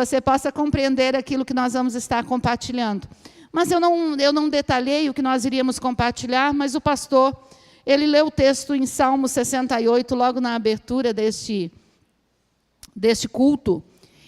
você possa compreender aquilo que nós vamos estar compartilhando. Mas eu não detalhei o que nós iríamos compartilhar, mas o pastor, ele leu o texto em Salmo 68, logo na abertura deste culto.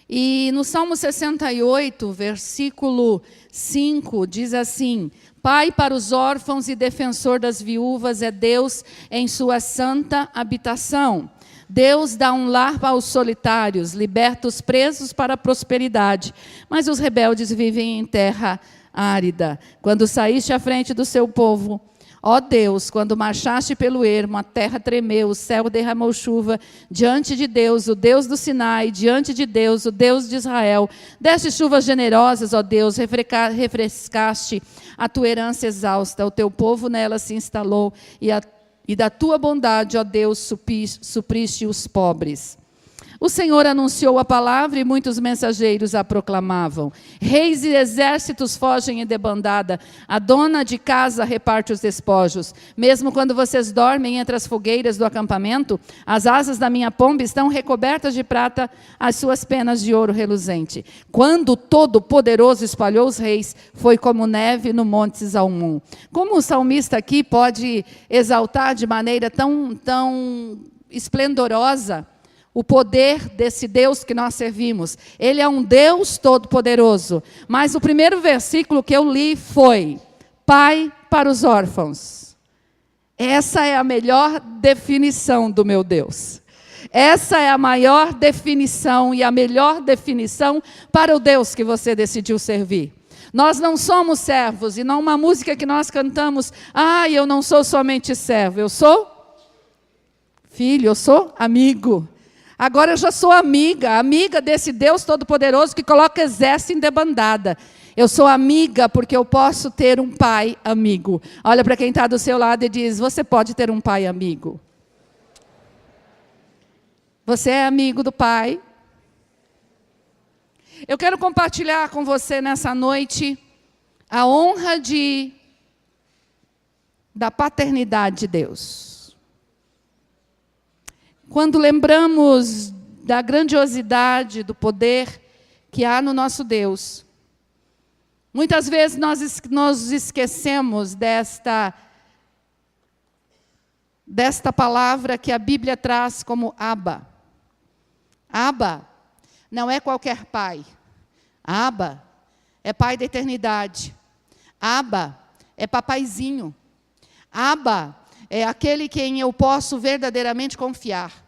E no Salmo 68, versículo 5, diz assim: Pai para os órfãos e defensor das viúvas é Deus em sua santa habitação. Deus dá um lar aos solitários, liberta os presos para a prosperidade, mas os rebeldes vivem em terra árida. Quando saíste à frente do seu povo, ó Deus, quando marchaste pelo ermo, a terra tremeu, o céu derramou chuva diante de Deus, o Deus do Sinai, diante de Deus, o Deus de Israel. Deste chuvas generosas, ó Deus, refrescaste a tua herança exausta, o teu povo nela se instalou, e da tua bondade, ó Deus, supriste os pobres. O Senhor anunciou a palavra e muitos mensageiros a proclamavam. Reis e exércitos fogem em debandada. A dona de casa reparte os despojos. Mesmo quando vocês dormem entre as fogueiras do acampamento, as asas da minha pomba estão recobertas de prata, as suas penas de ouro reluzente. Quando o Todo-Poderoso espalhou os reis, foi como neve no monte Zalmum. Como o salmista aqui pode exaltar de maneira tão esplendorosa o poder desse Deus que nós servimos? Ele é um Deus todo-poderoso. Mas o primeiro versículo que eu li foi: Pai para os órfãos. Essa é a melhor definição do meu Deus. Essa é a maior definição e a melhor definição para o Deus que você decidiu servir. Nós não somos servos, e não uma música que nós cantamos: eu não sou somente servo, eu sou filho, eu sou amigo. Agora eu já sou amiga desse Deus Todo-Poderoso que coloca exército em debandada. Eu sou amiga porque eu posso ter um pai amigo. Olha para quem está do seu lado e diz: você pode ter um pai amigo. Você é amigo do pai? Eu quero compartilhar com você nessa noite a honra da paternidade de Deus. Quando lembramos da grandiosidade, do poder que há no nosso Deus, muitas vezes nós esquecemos desta palavra que a Bíblia traz como Abba. Abba não é qualquer pai. Abba é pai da eternidade. Abba é papaizinho. Abba é aquele quem eu posso verdadeiramente confiar.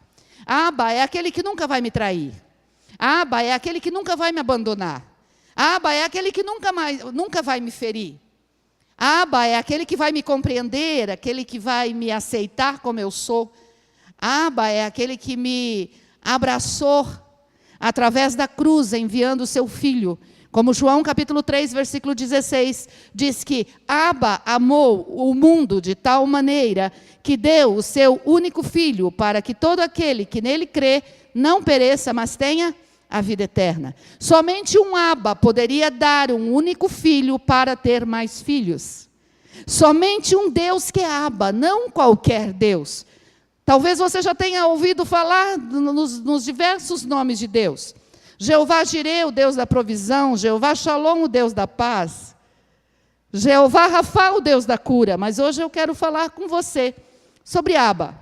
Abba é aquele que nunca vai me trair. Abba é aquele que nunca vai me abandonar. Abba é aquele que nunca vai me ferir. Abba é aquele que vai me compreender, aquele que vai me aceitar como eu sou. Abba é aquele que me abraçou através da cruz, enviando o seu filho. Como João capítulo 3, versículo 16, diz que Abba amou o mundo de tal maneira que deu o seu único filho para que todo aquele que nele crê não pereça, mas tenha a vida eterna. Somente um Abba poderia dar um único filho para ter mais filhos. Somente um Deus que é Abba, não qualquer Deus. Talvez você já tenha ouvido falar nos diversos nomes de Deus. Jeová Jireh, o Deus da provisão. Jeová Shalom, o Deus da paz. Jeová Rafa, o Deus da cura. Mas hoje eu quero falar com você sobre Abba.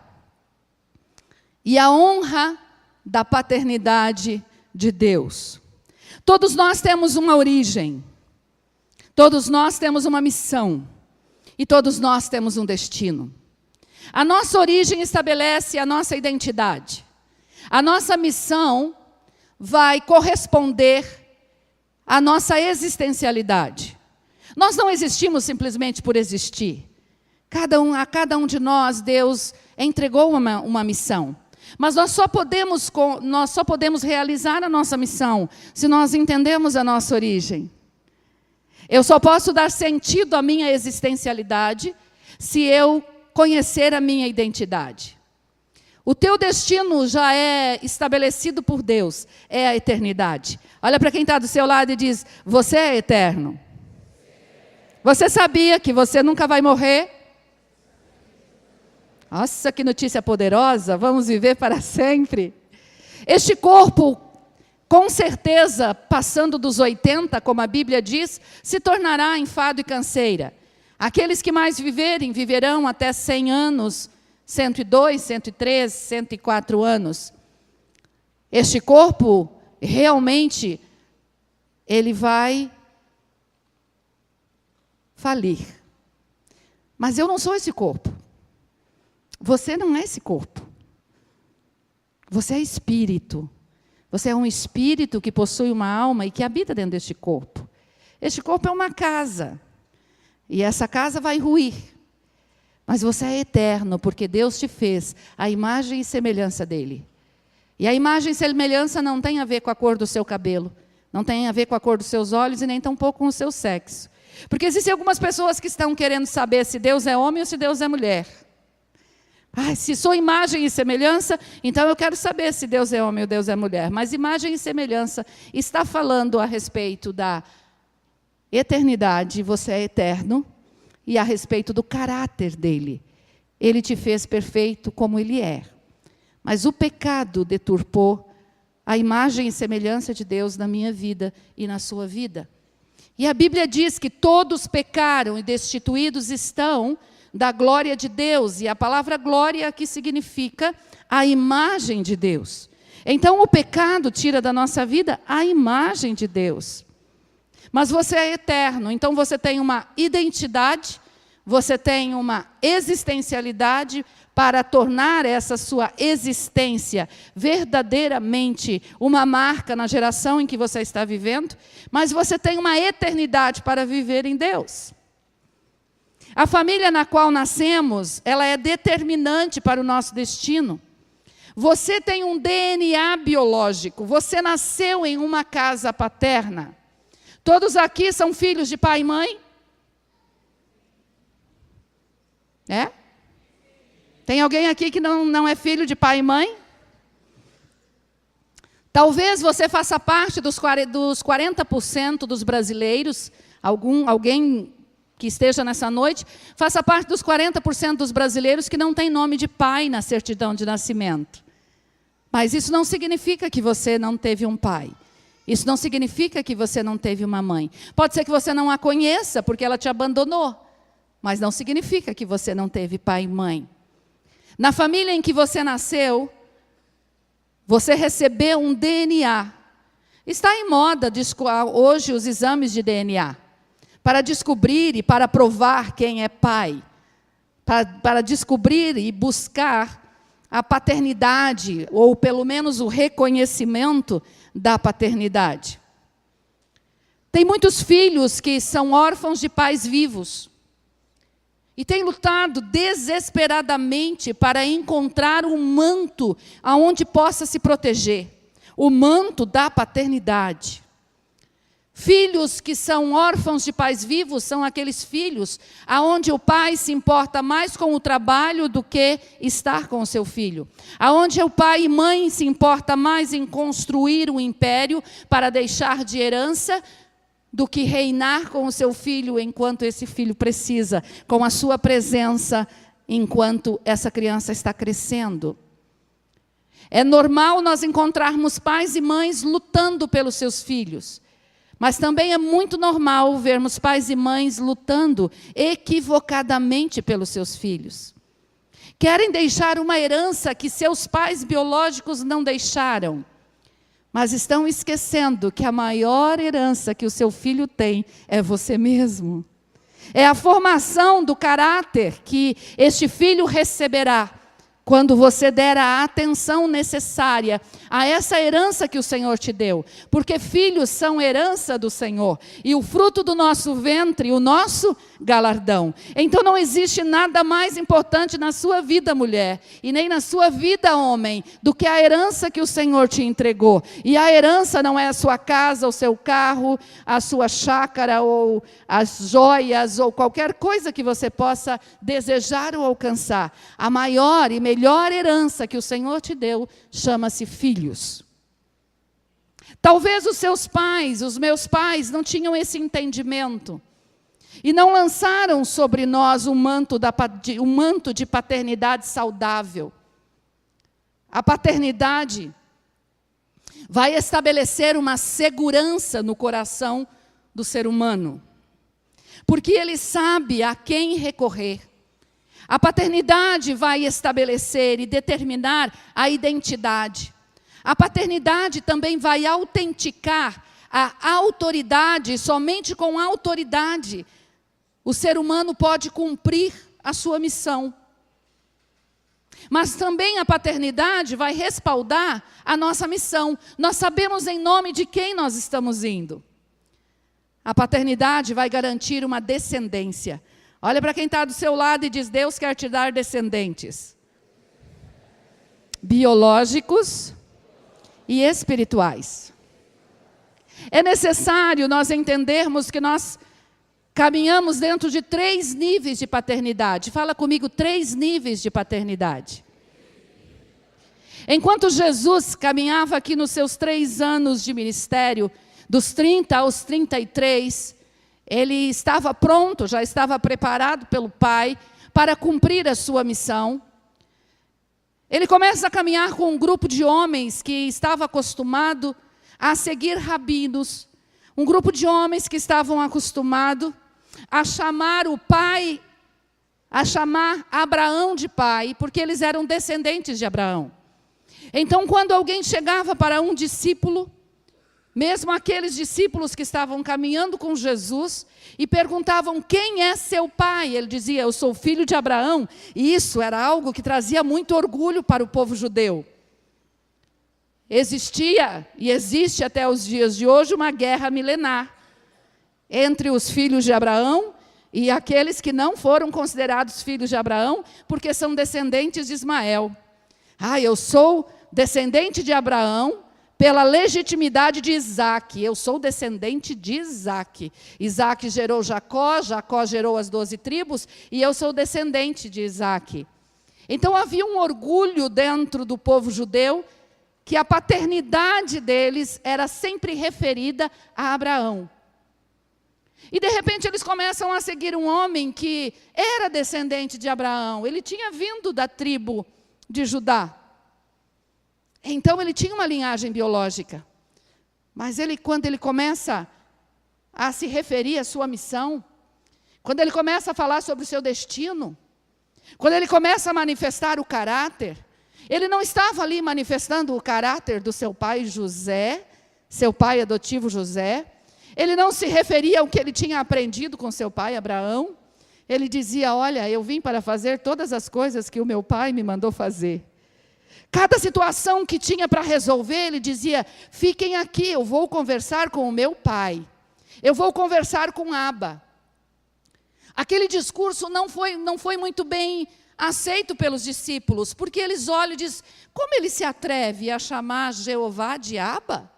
E a honra da paternidade de Deus. Todos nós temos uma origem. Todos nós temos uma missão. E todos nós temos um destino. A nossa origem estabelece a nossa identidade. A nossa missão vai corresponder à nossa existencialidade. Nós não existimos simplesmente por existir. A cada um de nós, Deus entregou uma missão. Mas nós só podemos realizar a nossa missão se nós entendemos a nossa origem. Eu só posso dar sentido à minha existencialidade se eu conhecer a minha identidade. O teu destino já é estabelecido por Deus, é a eternidade. Olha para quem está do seu lado e diz: você é eterno. Você sabia que você nunca vai morrer? Nossa, que notícia poderosa, vamos viver para sempre. Este corpo com certeza, passando dos 80, como a Bíblia diz, se tornará enfado e canseira. Aqueles que mais viverem, viverão até 100 anos, 102, 103, 104 anos. Este corpo, realmente, ele vai falir. Mas eu não sou esse corpo. Você não é esse corpo. Você é espírito. Você é um espírito que possui uma alma e que habita dentro deste corpo. Este corpo é uma casa. E essa casa vai ruir. Mas você é eterno, porque Deus te fez a imagem e semelhança dele. E a imagem e semelhança não tem a ver com a cor do seu cabelo, não tem a ver com a cor dos seus olhos e nem tampouco com o seu sexo. Porque existem algumas pessoas que estão querendo saber se Deus é homem ou se Deus é mulher. Se sou imagem e semelhança, então eu quero saber se Deus é homem ou Deus é mulher. Mas imagem e semelhança está falando a respeito da eternidade, você é eterno, e a respeito do caráter dele. Ele te fez perfeito como ele é. Mas o pecado deturpou a imagem e semelhança de Deus na minha vida e na sua vida. E a Bíblia diz que todos pecaram e destituídos estão da glória de Deus. E a palavra glória aqui significa a imagem de Deus. Então o pecado tira da nossa vida a imagem de Deus. Mas você é eterno, então você tem uma identidade, você tem uma existencialidade para tornar essa sua existência verdadeiramente uma marca na geração em que você está vivendo, mas você tem uma eternidade para viver em Deus. A família na qual nascemos, ela é determinante para o nosso destino. Você tem um DNA biológico, você nasceu em uma casa paterna. Todos aqui são filhos de pai e mãe? É? Tem alguém aqui que não é filho de pai e mãe? Talvez você faça parte dos 40% dos brasileiros, alguém que esteja nessa noite, faça parte dos 40% dos brasileiros que não tem nome de pai na certidão de nascimento. Mas isso não significa que você não teve um pai. Isso não significa que você não teve uma mãe. Pode ser que você não a conheça porque ela te abandonou, mas não significa que você não teve pai e mãe. Na família em que você nasceu, você recebeu um DNA. Está em moda hoje os exames de DNA, para descobrir e para provar quem é pai, para descobrir e buscar a paternidade, ou pelo menos o reconhecimento da paternidade. Tem muitos filhos que são órfãos de pais vivos, e têm lutado desesperadamente para encontrar um manto aonde possa se proteger, o manto da paternidade. Filhos que são órfãos de pais vivos são aqueles filhos aonde o pai se importa mais com o trabalho do que estar com o seu filho. Aonde o pai e mãe se importa mais em construir um império para deixar de herança do que reinar com o seu filho enquanto esse filho precisa, com a sua presença enquanto essa criança está crescendo. É normal nós encontrarmos pais e mães lutando pelos seus filhos. Mas também é muito normal vermos pais e mães lutando equivocadamente pelos seus filhos. Querem deixar uma herança que seus pais biológicos não deixaram, mas estão esquecendo que a maior herança que o seu filho tem é você mesmo. É a formação do caráter que este filho receberá quando você der a atenção necessária a essa herança que o Senhor te deu. Porque filhos são herança do Senhor. E o fruto do nosso ventre, o nosso galardão. Então não existe nada mais importante na sua vida, mulher, e nem na sua vida, homem, do que a herança que o Senhor te entregou. E a herança não é a sua casa, o seu carro, a sua chácara, ou as joias, ou qualquer coisa que você possa desejar ou alcançar. A maior e melhor herança que o Senhor te deu chama-se filhos. Talvez os seus pais, os meus pais, não tinham esse entendimento e não lançaram sobre nós um manto de paternidade saudável. A paternidade vai estabelecer uma segurança no coração do ser humano. Porque ele sabe a quem recorrer. A paternidade vai estabelecer e determinar a identidade. A paternidade também vai autenticar a autoridade. Somente com autoridade o ser humano pode cumprir a sua missão. Mas também a paternidade vai respaldar a nossa missão. Nós sabemos em nome de quem nós estamos indo. A paternidade vai garantir uma descendência. Olha para quem está do seu lado e diz: Deus quer te dar descendentes. Biológicos e espirituais. É necessário nós entendermos que nós caminhamos dentro de 3 níveis de paternidade. Fala comigo, 3 níveis de paternidade. Enquanto Jesus caminhava aqui nos seus 3 anos de ministério, dos 30 aos 33, ele estava pronto, já estava preparado pelo Pai para cumprir a sua missão. Ele começa a caminhar com um grupo de homens que estava acostumado a seguir rabinos, um grupo de homens que estavam acostumados a chamar o pai, a chamar Abraão de pai, porque eles eram descendentes de Abraão. Então, quando alguém chegava para um discípulo, mesmo aqueles discípulos que estavam caminhando com Jesus, e perguntavam: quem é seu pai? Ele dizia: eu sou filho de Abraão. E isso era algo que trazia muito orgulho para o povo judeu. Existia e existe até os dias de hoje uma guerra milenar entre os filhos de Abraão e aqueles que não foram considerados filhos de Abraão, porque são descendentes de Ismael. Eu sou descendente de Abraão pela legitimidade de Isaac. Eu sou descendente de Isaac. Isaac gerou Jacó, Jacó gerou as 12 tribos, e eu sou descendente de Isaac. Então havia um orgulho dentro do povo judeu, que a paternidade deles era sempre referida a Abraão. E de repente eles começam a seguir um homem que era descendente de Abraão. Ele tinha vindo da tribo de Judá. Então ele tinha uma linhagem biológica. Mas quando ele começa a se referir à sua missão, quando ele começa a falar sobre o seu destino, quando ele começa a manifestar o caráter, ele não estava ali manifestando o caráter do seu pai José, seu pai adotivo José. Ele não se referia ao que ele tinha aprendido com seu pai Abraão. Ele dizia: olha, eu vim para fazer todas as coisas que o meu pai me mandou fazer. Cada situação que tinha para resolver, ele dizia: fiquem aqui, eu vou conversar com o meu pai. Eu vou conversar com Abba. Aquele discurso não foi muito bem aceito pelos discípulos, porque eles olham e dizem: como ele se atreve a chamar Jeová de Abba?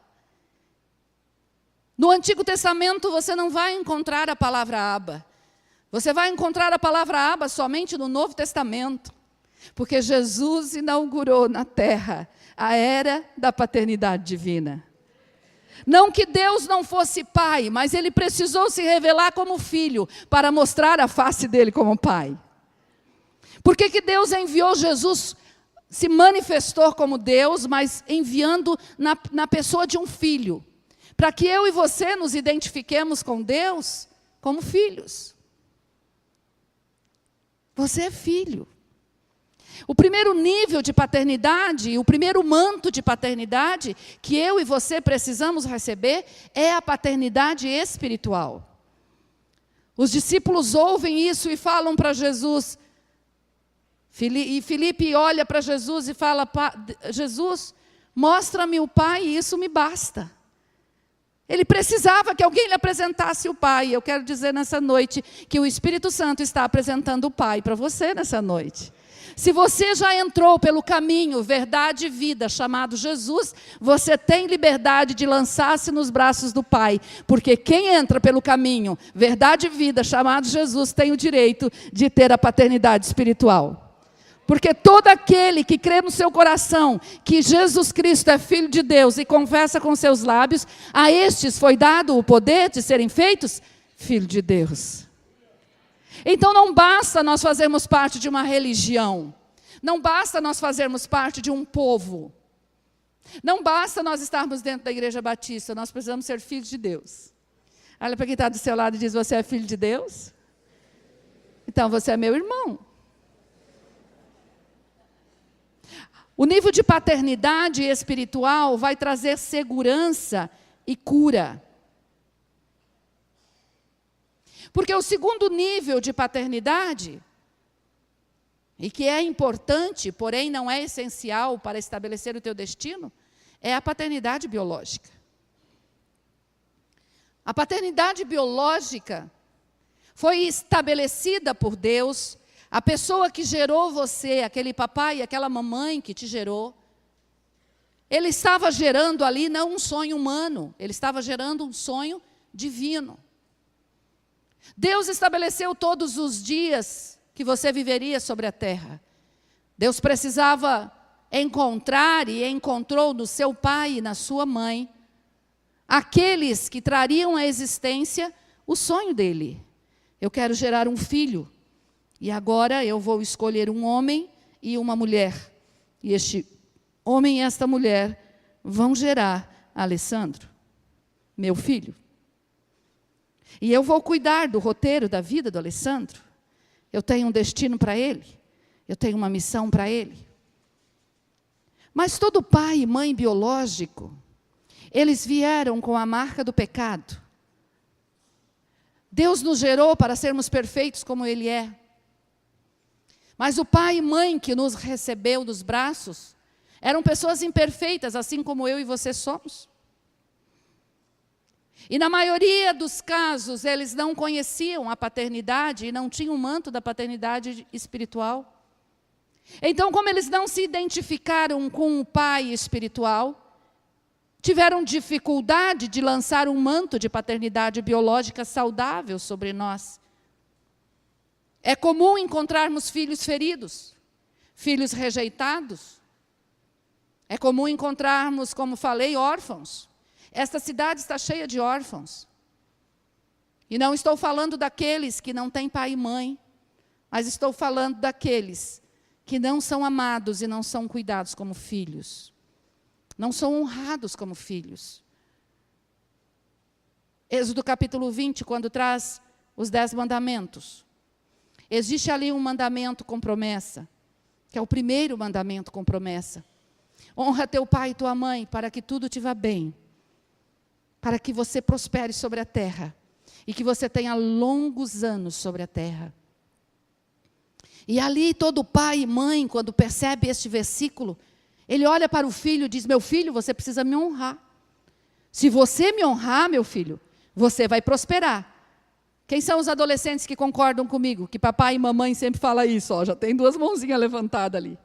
No Antigo Testamento você não vai encontrar a palavra Abba. Você vai encontrar a palavra Abba somente no Novo Testamento. Porque Jesus inaugurou na terra a era da paternidade divina. Não que Deus não fosse pai, mas ele precisou se revelar como filho para mostrar a face dele como pai. Por que Deus enviou Jesus, se manifestou como Deus, mas enviando na pessoa de um filho? Para que eu e você nos identifiquemos com Deus como filhos. Você é filho. O primeiro nível de paternidade, o primeiro manto de paternidade que eu e você precisamos receber é a paternidade espiritual. Os discípulos ouvem isso e falam para Jesus. E Filipe olha para Jesus e fala: Jesus, mostra-me o Pai e isso me basta. Ele precisava que alguém lhe apresentasse o Pai. Eu quero dizer nessa noite que o Espírito Santo está apresentando o Pai para você nessa noite. Se você já entrou pelo caminho, verdade e vida, chamado Jesus, você tem liberdade de lançar-se nos braços do Pai. Porque quem entra pelo caminho, verdade e vida, chamado Jesus, tem o direito de ter a paternidade espiritual. Porque todo aquele que crê no seu coração que Jesus Cristo é Filho de Deus e confessa com seus lábios, a estes foi dado o poder de serem feitos Filho de Deus. Então não basta nós fazermos parte de uma religião, não basta nós fazermos parte de um povo. Não basta nós estarmos dentro da Igreja Batista, nós precisamos ser filhos de Deus. Olha para quem está do seu lado e diz, você é filho de Deus? Então você é meu irmão. O nível de paternidade espiritual vai trazer segurança e cura. Porque o segundo nível de paternidade, e que é importante, porém não é essencial para estabelecer o teu destino, é a paternidade biológica. A paternidade biológica foi estabelecida por Deus. A pessoa que gerou você, aquele papai e aquela mamãe que te gerou, ele estava gerando ali não um sonho humano, ele estava gerando um sonho divino. Deus estabeleceu todos os dias que você viveria sobre a terra. Deus precisava encontrar e encontrou no seu pai e na sua mãe aqueles que trariam à existência o sonho dele. Eu quero gerar um filho. E agora eu vou escolher um homem e uma mulher. E este homem e esta mulher vão gerar Alessandro, meu filho. E eu vou cuidar do roteiro da vida do Alessandro. Eu tenho um destino para ele. Eu tenho uma missão para ele. Mas todo pai e mãe biológico, eles vieram com a marca do pecado. Deus nos gerou para sermos perfeitos como Ele é. Mas o pai e mãe que nos recebeu nos braços eram pessoas imperfeitas, assim como eu e você somos. E na maioria dos casos, eles não conheciam a paternidade e não tinham o manto da paternidade espiritual. Então, como eles não se identificaram com o pai espiritual, tiveram dificuldade de lançar um manto de paternidade biológica saudável sobre nós. É comum encontrarmos filhos feridos, filhos rejeitados. É comum encontrarmos, como falei, órfãos. Esta cidade está cheia de órfãos. E não estou falando daqueles que não têm pai e mãe, mas estou falando daqueles que não são amados e não são cuidados como filhos. Não são honrados como filhos. Êxodo capítulo 20, quando traz os 10 mandamentos. Existe ali um mandamento com promessa, que é o primeiro mandamento com promessa. Honra teu pai e tua mãe, para que tudo te vá bem. Para que você prospere sobre a terra. E que você tenha longos anos sobre a terra. E ali todo pai e mãe, quando percebe este versículo, ele olha para o filho e diz, meu filho, você precisa me honrar. Se você me honrar, meu filho, você vai prosperar. Quem são os adolescentes que concordam comigo? Que papai e mamãe sempre falam isso, ó, já tem 2 mãozinhas levantadas ali.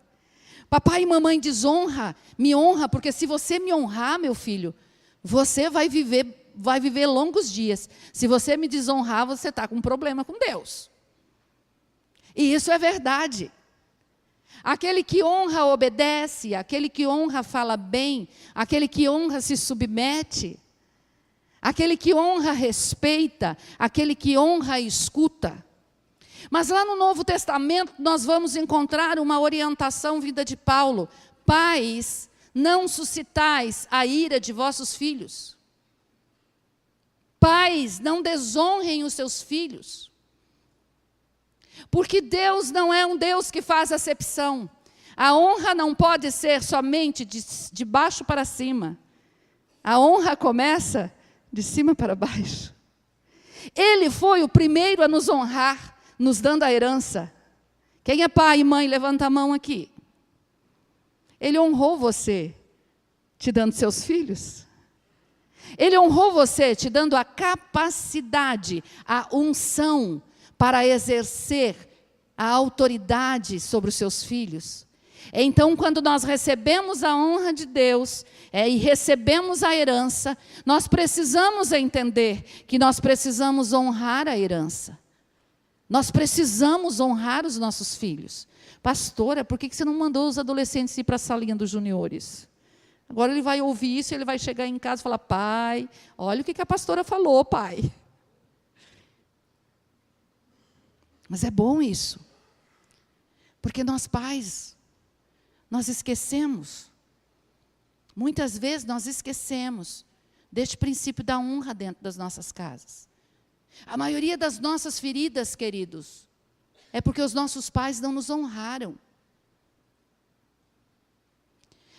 Papai e mamãe desonra, me honra, porque se você me honrar, meu filho, você vai viver longos dias. Se você me desonrar, você está com um problema com Deus. E isso é verdade. Aquele que honra obedece, aquele que honra fala bem, aquele que honra se submete, aquele que honra respeita, aquele que honra escuta. Mas lá no Novo Testamento nós vamos encontrar uma orientação vinda de Paulo. Pais, não suscitais a ira de vossos filhos. Pais, não desonrem os seus filhos. Porque Deus não é um Deus que faz acepção. A honra não pode ser somente de baixo para cima. A honra começa de cima para baixo. Ele foi o primeiro a nos honrar, nos dando a herança. Quem é pai e mãe, levanta a mão aqui. Ele honrou você, te dando seus filhos. Ele honrou você, te dando a capacidade, a unção, para exercer a autoridade sobre os seus filhos. Então, quando nós recebemos a honra de Deus e recebemos a herança, nós precisamos entender que nós precisamos honrar a herança. Nós precisamos honrar os nossos filhos. Pastora, por que você não mandou os adolescentes ir para a salinha dos juniores? Agora ele vai ouvir isso e ele vai chegar em casa e falar, pai, olha o que a pastora falou, pai. Mas é bom isso. Porque nós pais, nós esquecemos Muitas vezes nós esquecemos deste princípio da honra dentro das nossas casas. A maioria das nossas feridas, queridos, é porque os nossos pais não nos honraram.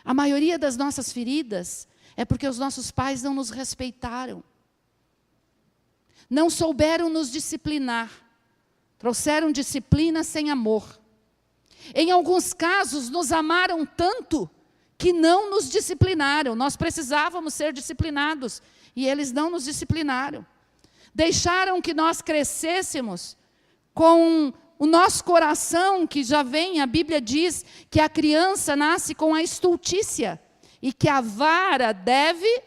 A maioria das nossas feridas é porque os nossos pais não nos respeitaram. Não souberam nos disciplinar. Trouxeram disciplina sem amor. Em alguns casos, nos amaram tanto que não nos disciplinaram. Nós precisávamos ser disciplinados e eles não nos disciplinaram. Deixaram que nós crescêssemos com o nosso coração, que já vem, a Bíblia diz que a criança nasce com a estultícia e que a vara deve...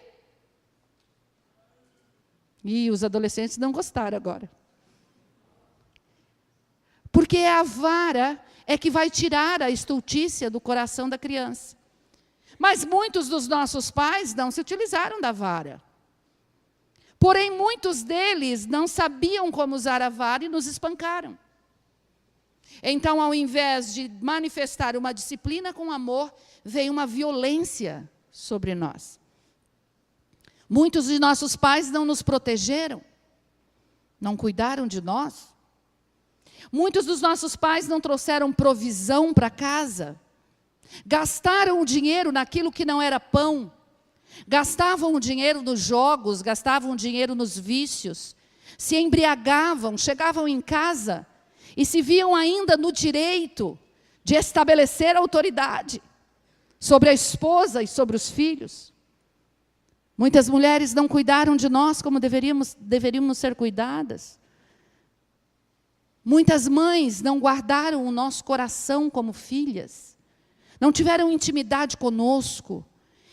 E os adolescentes não gostaram agora. Porque a vara é que vai tirar a estultícia do coração da criança. Mas muitos dos nossos pais não se utilizaram da vara. Porém, muitos deles não sabiam como usar a vara e nos espancaram. Então, ao invés de manifestar uma disciplina com amor, veio uma violência sobre nós. Muitos de nossos pais não nos protegeram, não cuidaram de nós. Muitos dos nossos pais não trouxeram provisão para casa. Gastaram o dinheiro naquilo que não era pão. Gastavam o dinheiro nos jogos, gastavam o dinheiro nos vícios. Se embriagavam, chegavam em casa e se viam ainda no direito de estabelecer autoridade sobre a esposa e sobre os filhos. Muitas mulheres não cuidaram de nós como deveríamos ser cuidadas. Muitas mães não guardaram o nosso coração como filhas. Não tiveram intimidade conosco.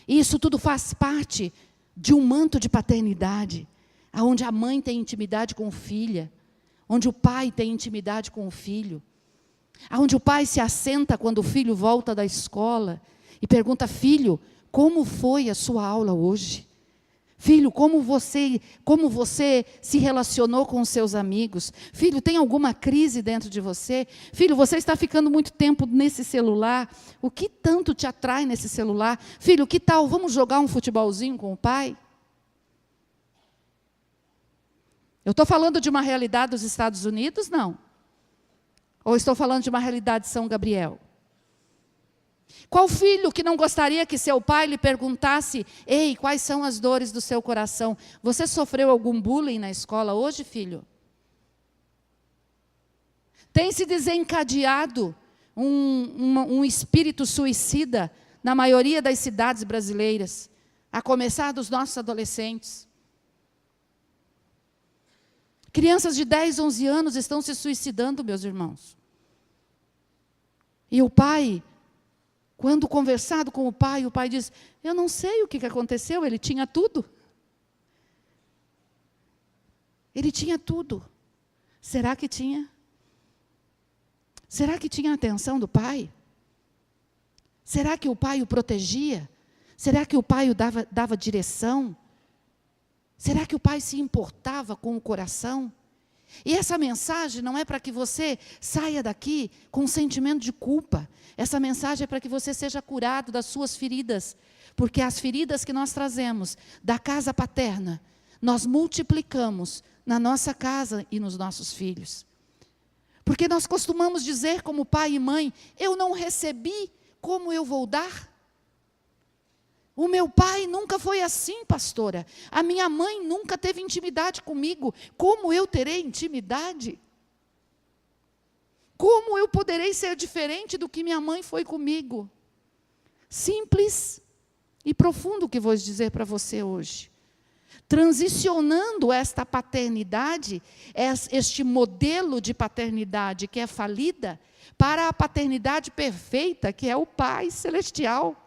E isso tudo faz parte de um manto de paternidade, onde a mãe tem intimidade com a filha, onde o pai tem intimidade com o filho, onde o pai se assenta quando o filho volta da escola e pergunta: filho, como foi a sua aula hoje? Filho, como você se relacionou com os seus amigos? Filho, tem alguma crise dentro de você? Filho, você está ficando muito tempo nesse celular. O que tanto te atrai nesse celular? Filho, que tal? Vamos jogar um futebolzinho com o pai? Eu estou falando de uma realidade dos Estados Unidos? Não. Ou estou falando de uma realidade de São Gabriel? Qual filho que não gostaria que seu pai lhe perguntasse: ei, quais são as dores do seu coração? Você sofreu algum bullying na escola hoje, filho? Tem se desencadeado um espírito suicida na maioria das cidades brasileiras, a começar dos nossos adolescentes. Crianças de 10, 11 anos estão se suicidando, meus irmãos. E o pai... Quando conversado com o pai diz: eu não sei o que aconteceu, ele tinha tudo. Ele tinha tudo. Será que tinha? Será que tinha a atenção do pai? Será que o pai o protegia? Será que o pai o dava direção? Será que o pai se importava com o coração? E essa mensagem não é para que você saia daqui com um sentimento de culpa. Essa mensagem é para que você seja curado das suas feridas. Porque as feridas que nós trazemos da casa paterna, nós multiplicamos na nossa casa e nos nossos filhos. Porque nós costumamos dizer como pai e mãe: eu não recebi, como eu vou dar? O meu pai nunca foi assim, pastora. A minha mãe nunca teve intimidade comigo. Como eu terei intimidade? Como eu poderei ser diferente do que minha mãe foi comigo? Simples e profundo que vou dizer para você hoje. Transicionando esta paternidade, este modelo de paternidade que é falida, para a paternidade perfeita, que é o Pai Celestial.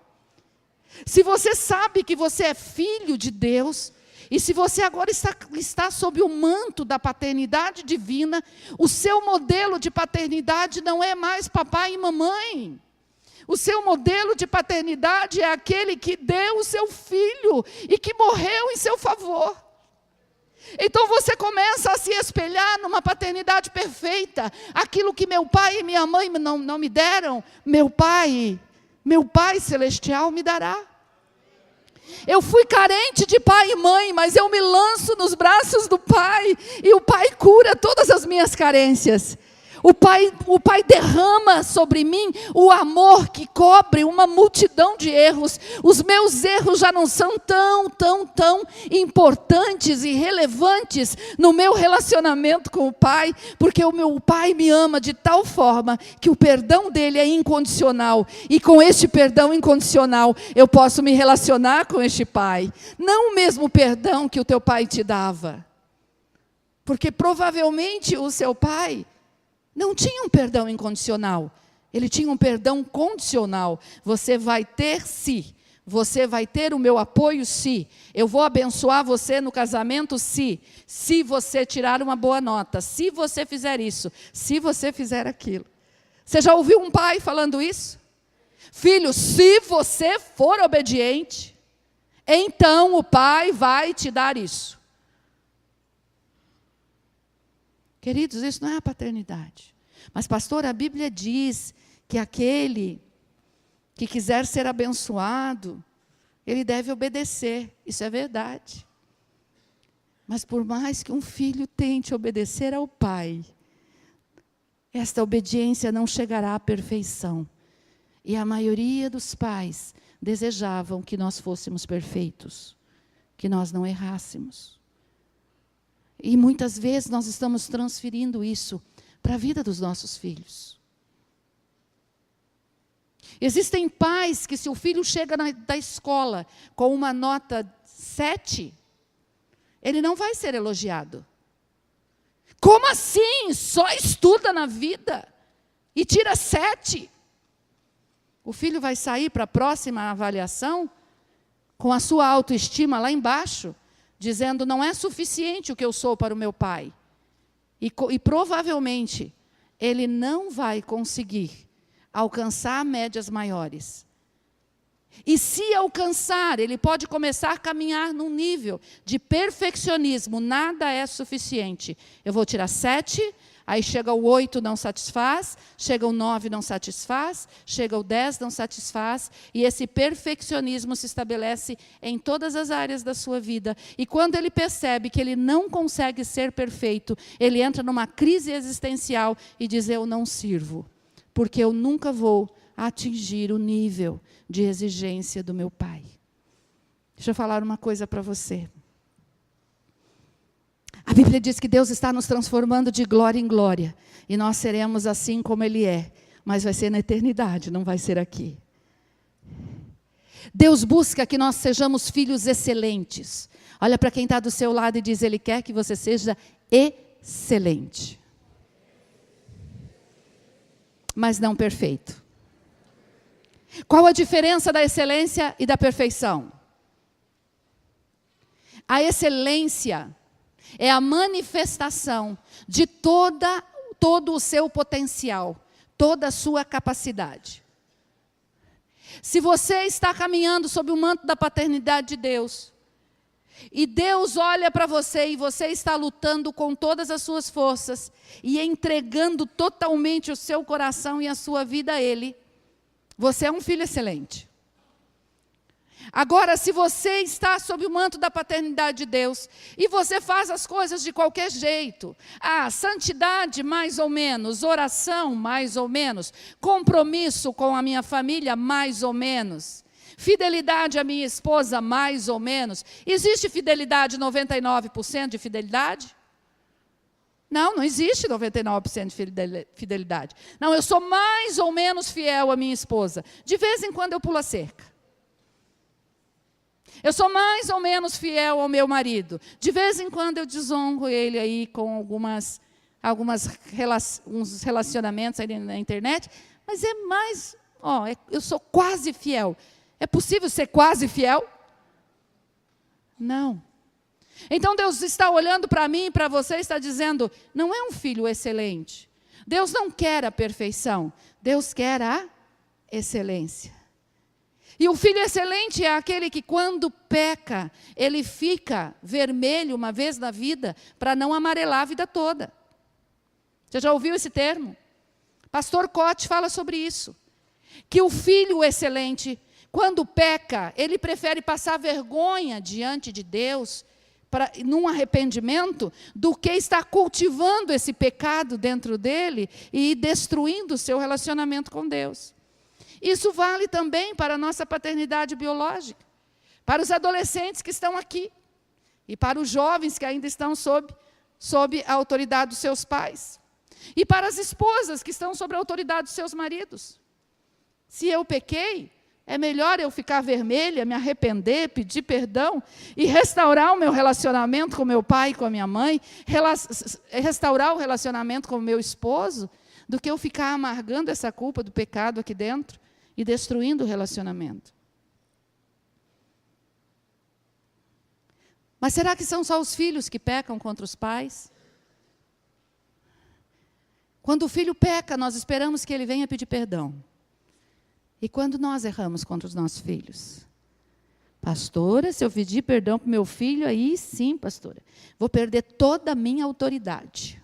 Se você sabe que você é filho de Deus, e se você agora está sob o manto da paternidade divina, o seu modelo de paternidade não é mais papai e mamãe. O seu modelo de paternidade é aquele que deu o seu filho e que morreu em seu favor. Então você começa a se espelhar numa paternidade perfeita. Aquilo que meu pai e minha mãe não me deram, meu Pai Celestial me dará. Eu fui carente de pai e mãe, mas eu me lanço nos braços do Pai, e o Pai cura todas as minhas carências. O Pai derrama sobre mim o amor que cobre uma multidão de erros. Os meus erros já não são tão importantes e relevantes no meu relacionamento com o Pai, porque o meu Pai me ama de tal forma que o perdão dele é incondicional. E com este perdão incondicional, eu posso me relacionar com este Pai. Não o mesmo perdão que o teu pai te dava. Porque provavelmente o seu pai não tinha um perdão incondicional, ele tinha um perdão condicional. Você vai ter se, você vai ter o meu apoio se, eu vou abençoar você no casamento se você tirar uma boa nota, se você fizer isso, se você fizer aquilo. Você já ouviu um pai falando isso? Filho, se você for obediente, então o pai vai te dar isso. Queridos, isso não é a paternidade. Mas, pastor, a Bíblia diz que aquele que quiser ser abençoado, ele deve obedecer. Isso é verdade. Mas por mais que um filho tente obedecer ao pai, esta obediência não chegará à perfeição. E a maioria dos pais desejavam que nós fôssemos perfeitos, que nós não errássemos. E muitas vezes nós estamos transferindo isso para a vida dos nossos filhos. Existem pais que, se o filho chega da escola com uma nota 7, ele não vai ser elogiado. Como assim? Só estuda na vida e tira 7. O filho vai sair para a próxima avaliação com a sua autoestima lá embaixo, dizendo, não é suficiente o que eu sou para o meu pai. E provavelmente, ele não vai conseguir alcançar médias maiores. E se alcançar, ele pode começar a caminhar num nível de perfeccionismo. Nada é suficiente. Eu vou tirar 7, aí chega o 8, não satisfaz, chega o 9, não satisfaz, chega o 10, não satisfaz, e esse perfeccionismo se estabelece em todas as áreas da sua vida. E quando ele percebe que ele não consegue ser perfeito, ele entra numa crise existencial e diz, eu não sirvo, porque eu nunca vou atingir o nível de exigência do meu pai. Deixa eu falar uma coisa para você. A Bíblia diz que Deus está nos transformando de glória em glória. E nós seremos assim como Ele é. Mas vai ser na eternidade, não vai ser aqui. Deus busca que nós sejamos filhos excelentes. Olha para quem está do seu lado e diz, Ele quer que você seja excelente. Mas não perfeito. Qual a diferença da excelência e da perfeição? A excelência é a manifestação de todo o seu potencial, toda a sua capacidade. Se você está caminhando sob o manto da paternidade de Deus, e Deus olha para você e você está lutando com todas as suas forças, e entregando totalmente o seu coração e a sua vida a Ele, você é um filho excelente. Agora, se você está sob o manto da paternidade de Deus, e você faz as coisas de qualquer jeito, santidade mais ou menos, oração mais ou menos, compromisso com a minha família mais ou menos, fidelidade à minha esposa mais ou menos, existe fidelidade 99% de fidelidade? Não existe 99% de fidelidade. Não, eu sou mais ou menos fiel à minha esposa. De vez em quando eu pulo a cerca. Eu sou mais ou menos fiel ao meu marido. De vez em quando eu desonro ele aí com uns relacionamentos aí na internet. Mas é mais, eu sou quase fiel. É possível ser quase fiel? Não. Então Deus está olhando para mim e para você e está dizendo, não é um filho excelente. Deus não quer a perfeição, Deus quer a excelência. E o filho excelente é aquele que quando peca, ele fica vermelho uma vez na vida, para não amarelar a vida toda. Você já ouviu esse termo? Pastor Cote fala sobre isso. Que o filho excelente, quando peca, ele prefere passar vergonha diante de Deus, num arrependimento, do que estar cultivando esse pecado dentro dele e destruindo o seu relacionamento com Deus. Isso vale também para a nossa paternidade biológica, para os adolescentes que estão aqui, e para os jovens que ainda estão sob a autoridade dos seus pais, e para as esposas que estão sob a autoridade dos seus maridos. Se eu pequei, é melhor eu ficar vermelha, me arrepender, pedir perdão e restaurar o meu relacionamento com meu pai e com a minha mãe, restaurar o relacionamento com o meu esposo, do que eu ficar amargando essa culpa do pecado aqui dentro e destruindo o relacionamento. Mas será que são só os filhos que pecam contra os pais? Quando o filho peca, nós esperamos que ele venha pedir perdão. E quando nós erramos contra os nossos filhos? Pastora, se eu pedir perdão para o meu filho, aí sim, pastora, vou perder toda a minha autoridade.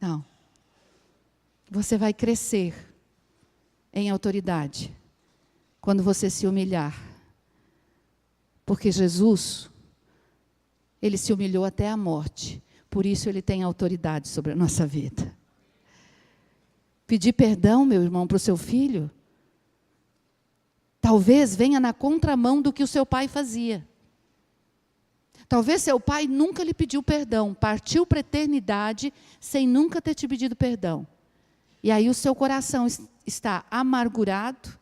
Não. Você vai crescer em autoridade quando você se humilhar. Porque Jesus, ele se humilhou até a morte. Por isso ele tem autoridade sobre a nossa vida. Pedir perdão, meu irmão, para o seu filho, talvez venha na contramão do que o seu pai fazia. Talvez seu pai nunca lhe pediu perdão, partiu para a eternidade sem nunca ter te pedido perdão. E aí o seu coração está amargurado,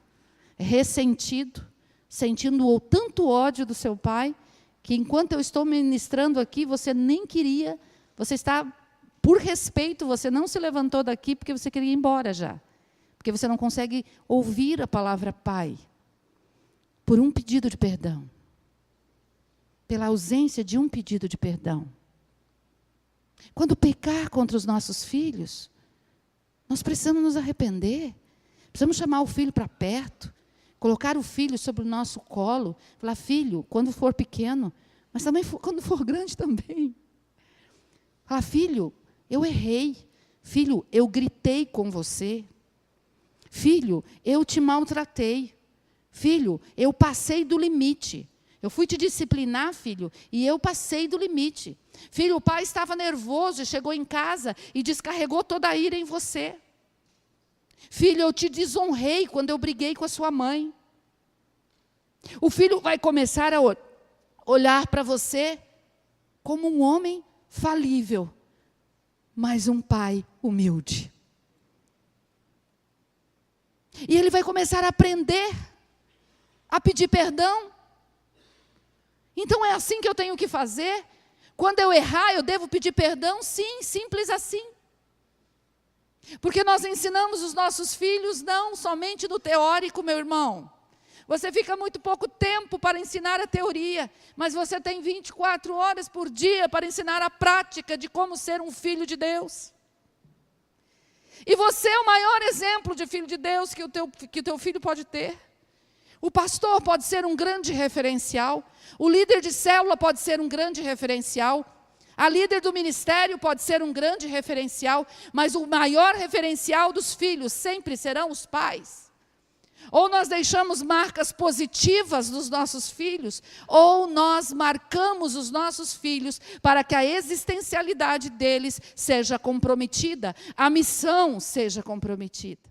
ressentido, sentindo tanto ódio do seu pai, que enquanto eu estou ministrando aqui, você nem queria, você está... Por respeito, você não se levantou daqui porque você queria ir embora já. Porque você não consegue ouvir a palavra pai. Por um pedido de perdão. Pela ausência de um pedido de perdão. Quando pecar contra os nossos filhos, nós precisamos nos arrepender. Precisamos chamar o filho para perto. Colocar o filho sobre o nosso colo. Falar, filho, quando for pequeno, mas também quando for grande também. Falar, filho, eu errei. Filho, eu gritei com você. Filho, eu te maltratei. Filho, eu passei do limite. Eu fui te disciplinar, filho, e eu passei do limite. Filho, o pai estava nervoso e chegou em casa e descarregou toda a ira em você. Filho, eu te desonrei quando eu briguei com a sua mãe. O filho vai começar a olhar para você como um homem falível, mas um pai humilde. E ele vai começar a aprender a pedir perdão. Então é assim que eu tenho que fazer? Quando eu errar, eu devo pedir perdão? Sim, simples assim. Porque nós ensinamos os nossos filhos não somente no teórico, meu irmão. Você fica muito pouco tempo para ensinar a teoria, mas você tem 24 horas por dia para ensinar a prática de como ser um filho de Deus. E você é o maior exemplo de filho de Deus que o teu filho pode ter. O pastor pode ser um grande referencial, o líder de célula pode ser um grande referencial, a líder do ministério pode ser um grande referencial, mas o maior referencial dos filhos sempre serão os pais. Ou nós deixamos marcas positivas nos nossos filhos, ou nós marcamos os nossos filhos para que a existencialidade deles seja comprometida, a missão seja comprometida.